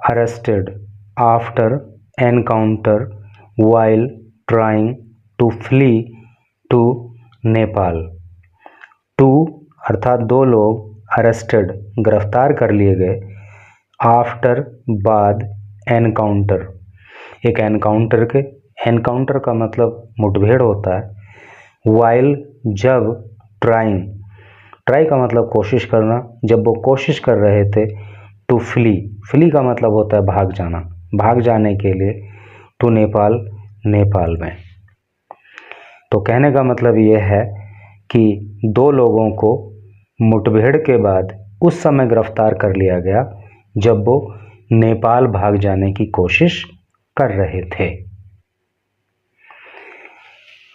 Arrested after encounter while trying to flee to Nepal. Two अर्थात दो लोग, अरेस्टेड गिरफ्तार कर लिए गए, आफ्टर बाद, एनकाउंटर एक एनकाउंटर के, एनकाउंटर का मतलब मुठभेड़ होता है, वाइल जब, ट्राइंग ट्राई का मतलब कोशिश करना, जब वो कोशिश कर रहे थे, टू फ्ली फ्ली का मतलब होता है भाग जाना, भाग जाने के लिए, टू नेपाल नेपाल में। तो कहने का मतलब ये है कि दो लोगों को मुठभेड़ के बाद उस समय गिरफ्तार कर लिया गया जब वो नेपाल भाग जाने की कोशिश कर रहे थे।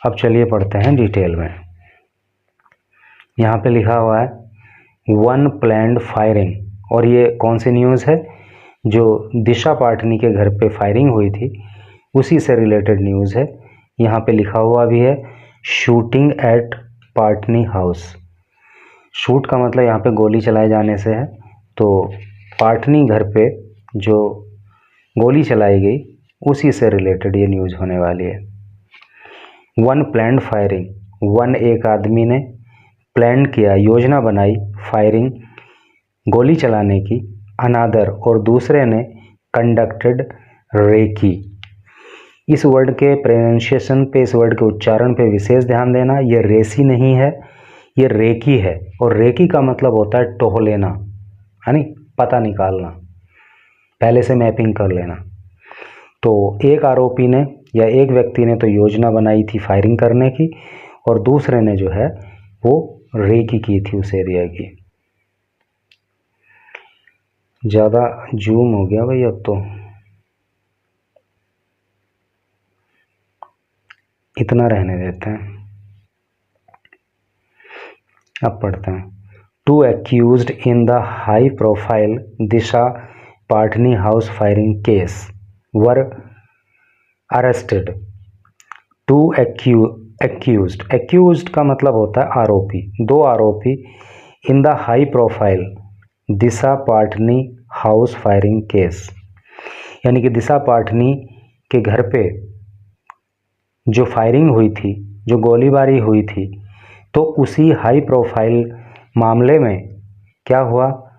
अब चलिए पढ़ते हैं डिटेल में। यहाँ पे लिखा हुआ है वन प्लैंड फायरिंग, और ये कौन सी न्यूज़ है? जो दिशा पाटनी के घर पे फायरिंग हुई थी उसी से रिलेटेड न्यूज़ है। यहाँ पे लिखा हुआ भी है shooting at Patani house. Shoot का मतलब यहाँ पे गोली चलाए जाने से है, तो पाटनी घर पे जो गोली चलाई गई उसी से रिलेटेड ये न्यूज़ होने वाली है। वन प्लैंड फायरिंग, वन एक आदमी ने प्लान किया, योजना बनाई, फायरिंग गोली चलाने की, अनादर और दूसरे ने कंडक्टेड रेकी। इस वर्ड के प्रोनाउंसिएशन पे, इस वर्ड के उच्चारण पे विशेष ध्यान देना। ये रेसी नहीं है, ये रेकी है, और रेकी का मतलब होता है टोह लेना, यानी पता निकालना, पहले से मैपिंग कर लेना। तो एक आरोपी ने या एक व्यक्ति ने तो योजना बनाई थी फायरिंग करने की, और दूसरे ने जो है वो रेकी की थी उस एरिया की। ज़्यादा जूम हो गया भाई, अब तो इतना रहने देते हैं। अब पढ़ते हैं। Two accused in the high profile Disha Patani house firing case were arrested. Two accused, accused का मतलब होता है आरोपी, दो आरोपी, in the high profile Disha Patani house firing case, यानी कि दिशा पाटनी के घर पे जो फायरिंग हुई थी, जो गोलीबारी हुई थी, तो उसी हाई प्रोफाइल मामले में क्या हुआ,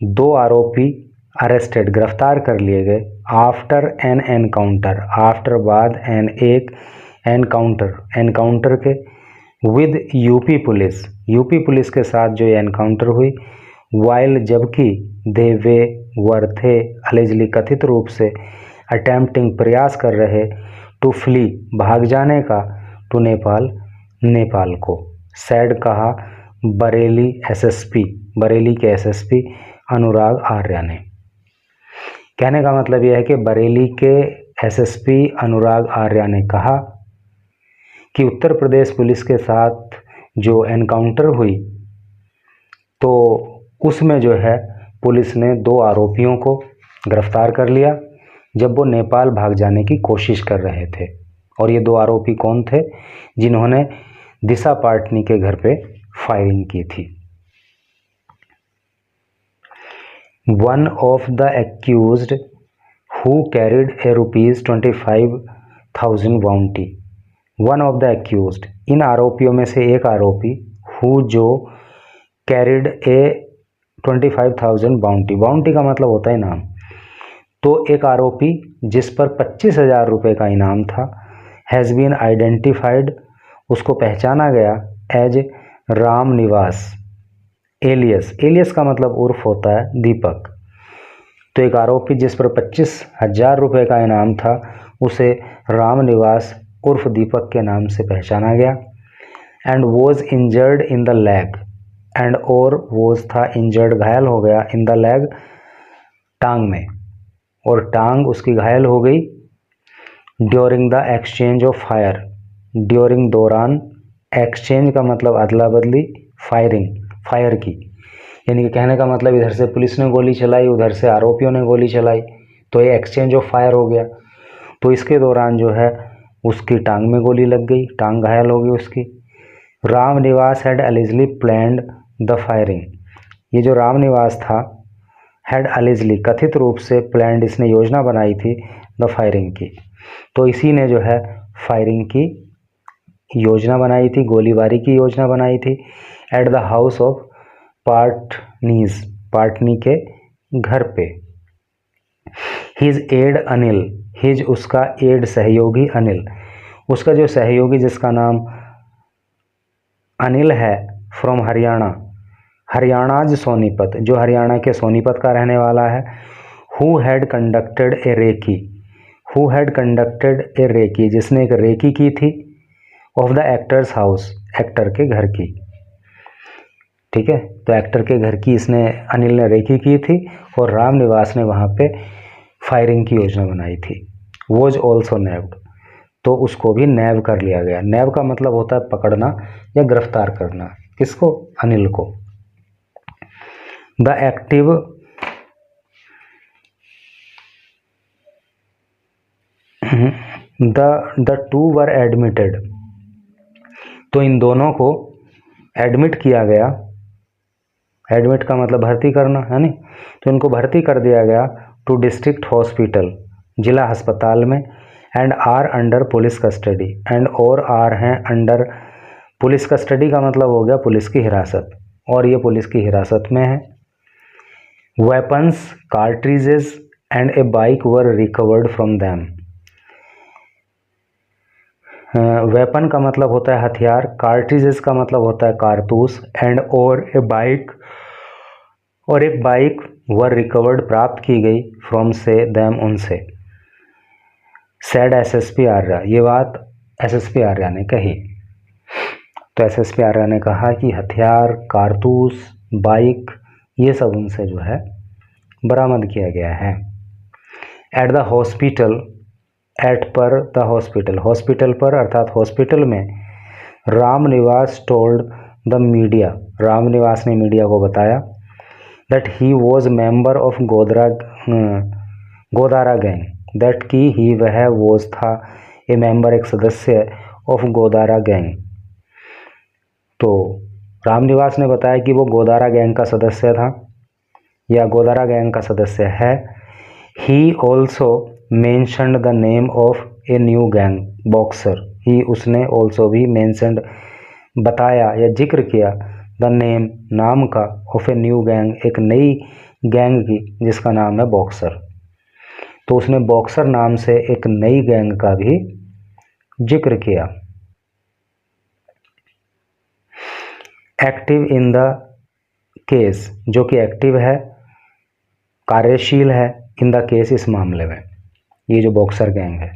दो आरोपी अरेस्टेड गिरफ्तार कर लिए गए, आफ्टर एन एनकाउंटर, आफ्टर बाद एन एक एनकाउंटर, एनकाउंटर के, with UP police, UP police के साथ जो एनकाउंटर हुई, वाइल जबकि, दे वे वर थे, अलेजली कथित रूप से, अटेम्प्टिंग प्रयास कर रहे, टू फ्ली भाग जाने का, टू नेपाल नेपाल को, सैड कहा बरेली एसएसपी, बरेली के एसएसपी अनुराग आर्या ने। कहने का मतलब यह है कि बरेली के एसएसपी अनुराग आर्या ने कहा कि उत्तर प्रदेश पुलिस के साथ जो एनकाउंटर हुई तो उसमें जो है पुलिस ने दो आरोपियों को गिरफ्तार कर लिया जब वो नेपाल भाग जाने की कोशिश कर रहे थे। और ये दो आरोपी कौन थे? जिन्होंने दिशा पाटनी के घर पे फायरिंग की थी। One of the accused who carried a ₹25,000 bounty, one of the accused, इन आरोपियों में से एक आरोपी, हु जो, कैरिड ए 25,000 बाउंटी, बाउंटी का मतलब होता है इनाम, तो एक आरोपी जिस पर 25,000 रुपये का इनाम था, हैज़ बीन आइडेंटिफाइड, उसको पहचाना गया, as Ram Niwas alias, alias का मतलब उर्फ होता है दीपक। तो एक आरोपी जिस पर 25,000 रुपये का इनाम था उसे राम निवास उर्फ दीपक के नाम से पहचाना गया। And was injured in the leg, and और वॉज था इंजर्ड घायल हो गया, इन द लेग टांग में, और टांग उसकी घायल हो गई, during the exchange of fire, during दौरान, एक्सचेंज का मतलब अदला बदली, फायरिंग फायर की, यानी कि कहने का मतलब इधर से पुलिस ने गोली चलाई उधर से आरोपियों ने गोली चलाई, तो ये एक्सचेंज ऑफ फायर हो गया। तो इसके दौरान जो है उसकी टांग में गोली लग गई, टांग घायल हो गई उसकी। Ram Niwas had allegedly planned the firing, ये जो राम निवास था हैड अलेजली कथित रूप से प्लान्ड इसने योजना बनाई थी द फायरिंग की, तो इसी ने जो है फायरिंग की योजना बनाई थी, गोलीबारी की योजना बनाई थी एट द हाउस ऑफ पार्टनीज, पार्टनी के घर पे। हिज एड अनिल, हिज उसका एड सहयोगी अनिल, उसका जो सहयोगी जिसका नाम अनिल है, फ्रॉम हरियाणा, हरियाणाज सोनीपत, जो हरियाणा के सोनीपत का रहने वाला है। Who had conducted A recce, who had conducted A recce, जिसने एक रेकी की थी of the actors house, actor के घर की। ठीक है, तो एक्टर के घर की इसने अनिल ने रेकी की थी और राम निवास ने वहाँ पे फायरिंग की योजना बनाई थी। वॉज ऑल्सो नैब्ड, तो उसको भी नैब कर लिया गया। नैब का मतलब होता है पकड़ना या गिरफ्तार करना, किसको? अनिल को। The active the two were admitted, तो इन दोनों को एडमिट किया गया। एडमिट का मतलब भर्ती करना है नहीं, तो इनको भर्ती कर दिया गया टू डिस्ट्रिक्ट हॉस्पिटल, जिला अस्पताल में। And are under police custody, and और आर हैं अंडर पुलिस कस्टडी का मतलब हो गया पुलिस की हिरासत, और ये पुलिस की हिरासत में है। Weapons, cartridges and A bike were recovered from them. Weapon का मतलब होता है हथियार, कार्ट्रिजेस का मतलब होता है कारतूस, एंड और ए बाइक, और एक बाइक वर रिकवर्ड प्राप्त की गई फ्रॉम से दैम, उनसे। सैड एसएसपी आर्या, ये बात एसएसपी आर्या ने कही। तो एसएसपी आर्या ने कहा कि हथियार, कारतूस, बाइक, ये सब उनसे जो है बरामद किया गया है। एट द हॉस्पिटल, एट पर द हॉस्पिटल, हॉस्पिटल पर अर्थात हॉस्पिटल में। Ram Niwas told the media, Ram Niwas ने मीडिया को बताया that he was member of Godara gang, that की ही वह वॉज था ए मेंबर, एक सदस्य ऑफ गोदारा गैंग। तो राम निवास ने बताया कि वो गोदारा गैंग का सदस्य था या गोदारा गैंग का सदस्य है। He also mentioned the name of a new gang boxer, he उसने ऑल्सो भी मेंशन्ड बताया या जिक्र किया द नेम नाम का ऑफ ए न्यू गैंग, एक नई गैंग की जिसका नाम है बॉक्सर। तो उसने बॉक्सर नाम से एक नई गैंग का भी जिक्र किया। एक्टिव इन द केस, जो कि एक्टिव है, कार्यशील है, इन द केस, इस मामले में, ये जो बॉक्सर गैंग है।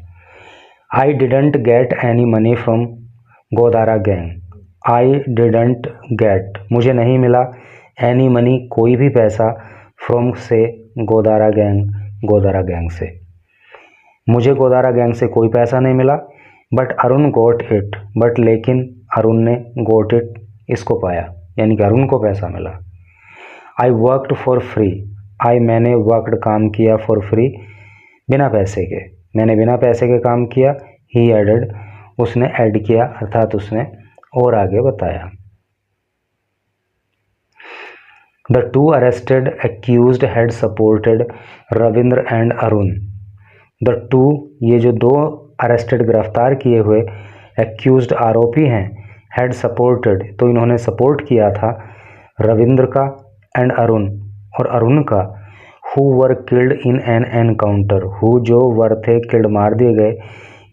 I didn't get any money from Godara gang, I didn't get, मुझे नहीं मिला, एनी मनी, कोई भी पैसा, फ्रॉम से, गोदारा गैंग, गोदारा गैंग से, मुझे गोदारा गैंग से कोई पैसा नहीं मिला। But Arun got it, but लेकिन अरुण ने गोट इट, इसको पाया, यानी कि अरुण को पैसा मिला। आई वर्कड फॉर फ्री, आई मैंने वर्कड काम किया, फॉर फ्री बिना पैसे के, मैंने बिना पैसे के काम किया। ही एडेड, उसने ऐड किया अर्थात उसने और आगे बताया। The two arrested accused had supported Ravindra and Arun, the two, ये जो दो अरेस्टेड गिरफ्तार किए हुए एक्यूज्ड आरोपी हैं, हैड सपोर्टेड, तो इन्होंने सपोर्ट किया था रविंद्र का एंड अरुण, और अरुण का। Who were killed in an encounter, who जो वर थे, किल्ड मार दिए गए,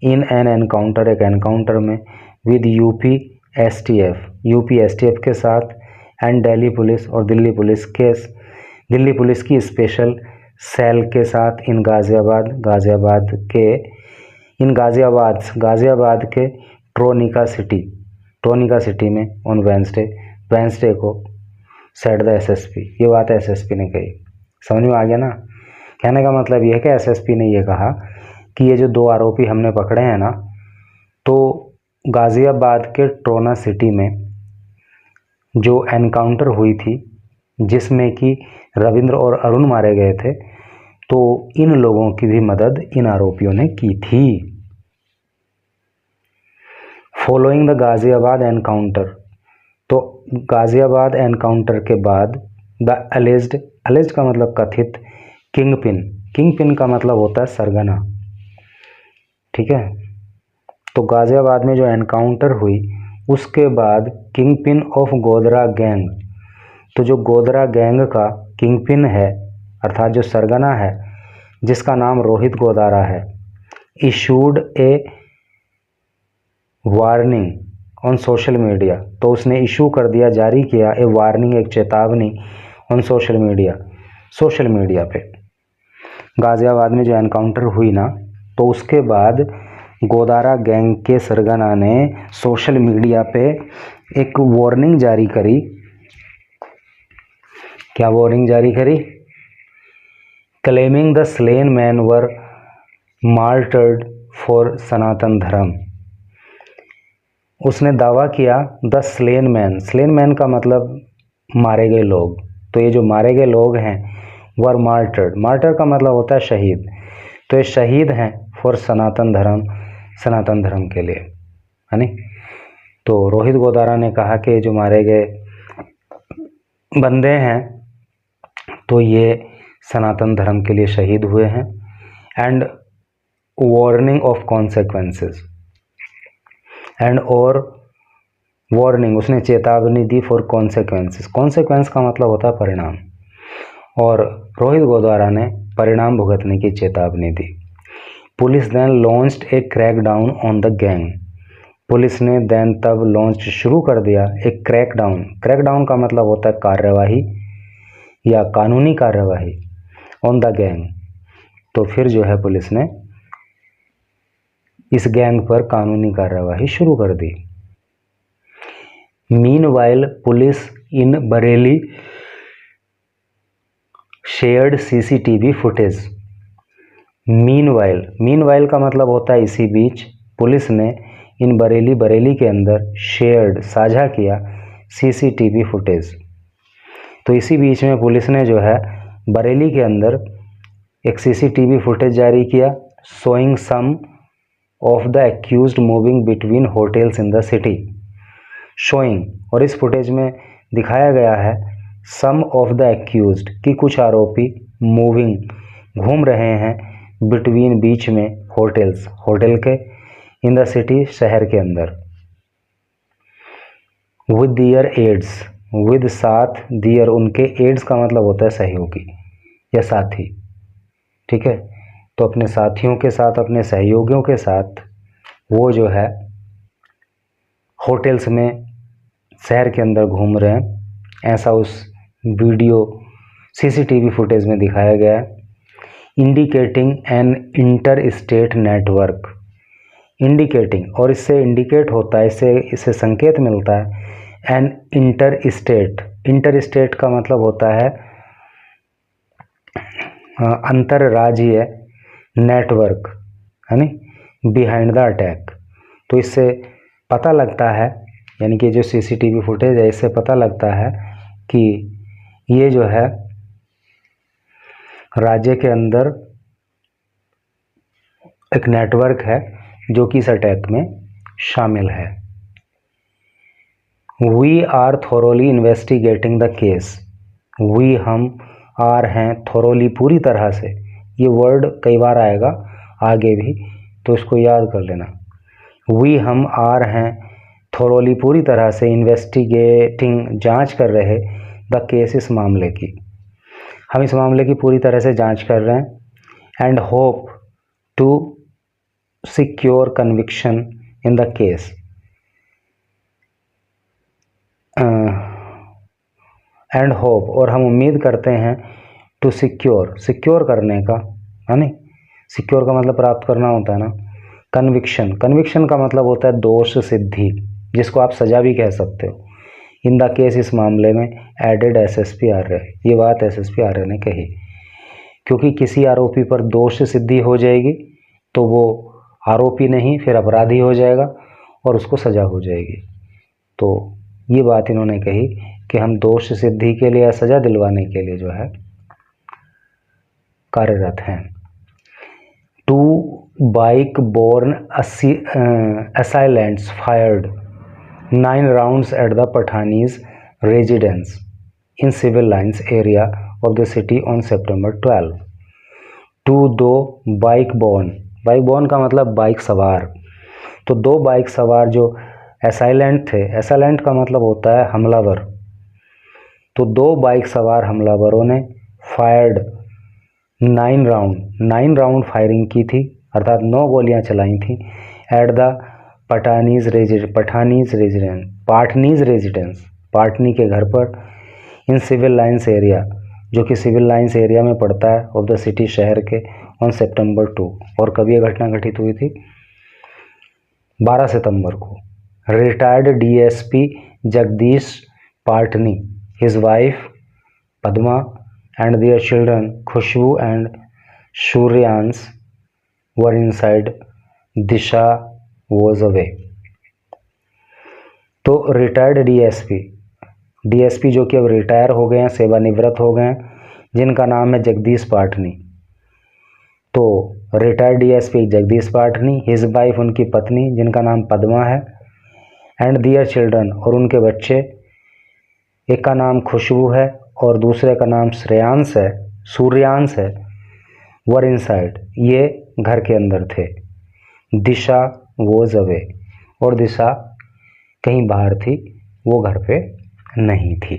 इन एन एनकाउंटर, एक एनकाउंटर में, with UP STF, UP STF के साथ, एंड दिल्ली पुलिस, और दिल्ली पुलिस के, दिल्ली पुलिस की स्पेशल सेल के साथ, इन गाज़ियाबाद, गाज़ियाबाद के, इन गाज़ियाबाद के ट्रोनिका सिटी, ट्रोनिका सिटी में, ऑन वेंसडे को, सेड द एसएसपी, ये बात एसएसपी ने कही। समझ में आ गया ना? कहने का मतलब ये है कि एसएसपी ने ये कहा कि ये जो दो आरोपी हमने पकड़े हैं ना, तो गाज़ियाबाद के ट्रोना सिटी में जो एनकाउंटर हुई थी जिसमें कि रविंद्र और अरुण मारे गए थे, तो इन लोगों की भी मदद इन आरोपियों ने की थी। फॉलोइंग द गाज़ियाबाद एनकाउंटर, तो गाज़ियाबाद एनकाउंटर के बाद द एलिज्ड अलेज्ड का मतलब कथित, किंगपिन, किंगपिन का मतलब होता है सरगना, ठीक है। तो गाजियाबाद में जो एनकाउंटर हुई उसके बाद किंगपिन ऑफ गोधरा गैंग, तो जो गोधरा गैंग का किंगपिन है अर्थात जो सरगना है जिसका नाम रोहित गोदारा है, issued A warning on social media, तो उसने इशू कर दिया, जारी किया ए वार्निंग, एक चेतावनी, ऑन सोशल मीडिया पे। गाजियाबाद में जो एनकाउंटर हुई ना, तो उसके बाद गोदारा गैंग के सरगना ने सोशल मीडिया पे एक वार्निंग जारी करी। क्या वार्निंग जारी करी? Claiming the slain man were martyred for Sanatan Dharma. उसने दावा किया द स्लेन मैन का मतलब मारे गए लोग, तो ये जो मारे गए लोग हैं वर मार्टर्ड, मार्टर का मतलब होता है शहीद, तो ये शहीद हैं फॉर सनातन धर्म के लिए, है नी। तो रोहित गोदारा ने कहा कि जो मारे गए बंदे हैं तो ये सनातन धर्म के लिए शहीद हुए हैं, and warning of consequences, and और वार्निंग, उसने चेतावनी दी फॉर कॉन्सेक्वेंसेस, कॉन्सेक्वेंस का मतलब होता है परिणाम, और रोहित गोदारा ने परिणाम भुगतने की चेतावनी दी। Police then launched a crackdown on the gang, police ने देन तब लॉन्च शुरू कर दिया एक क्रैकडाउन का मतलब होता है कार्यवाही या कानूनी कार्यवाही, ऑन द गैंग, तो फिर जो है पुलिस ने इस गैंग पर कानूनी कार्यवाही शुरू कर दी। Meanwhile police in Bareilly shared CCTV footage. Meanwhile का मतलब होता है इसी बीच, पुलिस ने इन बरेली के अंदर शेयर्ड साझा किया सीसीटीवी फुटेज, तो इसी बीच में पुलिस ने जो है बरेली के अंदर एक सीसीटीवी फुटेज जारी किया, showing some of the accused moving between hotels in the city. Showing, और इस फुटेज में दिखाया गया है सम ऑफ द एक्यूज्ड, कि कुछ आरोपी मूविंग घूम रहे हैं, बिटवीन बीच में, होटल्स होटल के, इन द सिटी शहर के अंदर, विद दियर एड्स, विद साथ, दियर उनके, एड्स का मतलब होता है सहयोगी या साथी, ठीक है। तो अपने साथियों के साथ, अपने सहयोगियों के साथ वो जो है होटल्स में शहर के अंदर घूम रहे हैं, ऐसा उस वीडियो सीसीटीवी फुटेज में दिखाया गया है। Indicating an inter state network, indicating, और इससे इंडिकेट होता है, इससे संकेत मिलता है, एन इंटर स्टेट का मतलब होता है अंतरराज्यीय नेटवर्क, है नी, बिहाइंड द अटैक। तो इससे पता लगता है, यानी कि जो सीसीटीवी फुटेज है इससे पता लगता है कि ये जो है राज्य के अंदर एक नेटवर्क है जो कि इस अटैक में शामिल है। We are thoroughly investigating the case, we हम, आर हैं, थोरोली पूरी तरह से, ये वर्ड कई बार आएगा आगे भी, तो इसको याद कर लेना। वी हम, आर हैं, थोरोली पूरी तरह से, इन्वेस्टिगेटिंग जांच कर रहे, द केस इस मामले की, हम इस मामले की पूरी तरह से जांच कर रहे हैं, and hope to secure conviction in the case, and hope, और हम उम्मीद करते हैं, टू सिक्योर करने का, है नी, सिक्योर का मतलब प्राप्त करना होता है ना, कन्विक्शन का मतलब होता है दोष सिद्धि, जिसको आप सजा भी कह सकते हो। इन द केस इस मामले में, एडेड एसएसपी आर्य, ये बात एसएसपी आर्य ने कही, क्योंकि किसी आरोपी पर दोष सिद्धि हो जाएगी तो वो आरोपी नहीं फिर अपराधी हो जाएगा और उसको सजा हो जाएगी। तो ये बात इन्होंने कही कि हम दोष सिद्धि के लिए या सजा दिलवाने के लिए जो है कार्यरत हैं। 2 bike born assailants fired 9 rounds at the Pathanis residence in civil lines area of the city on September 12. 2 दो बाइक बॉर्न का मतलब बाइक सवार, तो 2 बाइक सवार जो असैलेंट थे, असैलेंट का मतलब होता है हमलावर, तो 2 बाइक सवार हमलावरों ने फायर्ड 9 राउंड फायरिंग की थी, अर्थात 9 गोलियां चलाई थी एट द पाटनीज रेजिडेंस, पाटनी के घर पर, इन सिविल लाइन्स एरिया, जो कि सिविल लाइन्स एरिया में पड़ता है ऑफ द सिटी, शहर के, ऑन सितंबर 2। और कब यह घटना घटित हुई थी? 12 सितंबर को। Retired DSP Jagdish Patani, his wife Padma and their children Khushboo and Suryansh were inside, Disha was away. तो रिटायर्ड डीएसपी जो कि अब रिटायर हो गए हैं, सेवानिवृत्त हो गए हैं, जिनका नाम है जगदीश पाटनी। तो retired DSP Jagdish Patani, his wife उनकी पत्नी जिनका नाम पद्मा है, एंड दियर चिल्ड्रन और उनके बच्चे, एक का नाम खुशबू है और दूसरे का नाम सूर्यांश है, वर इनसाइड, ये घर के अंदर थे। दिशा वॉज अवे, और दिशा कहीं बाहर थी, वो घर पे नहीं थी।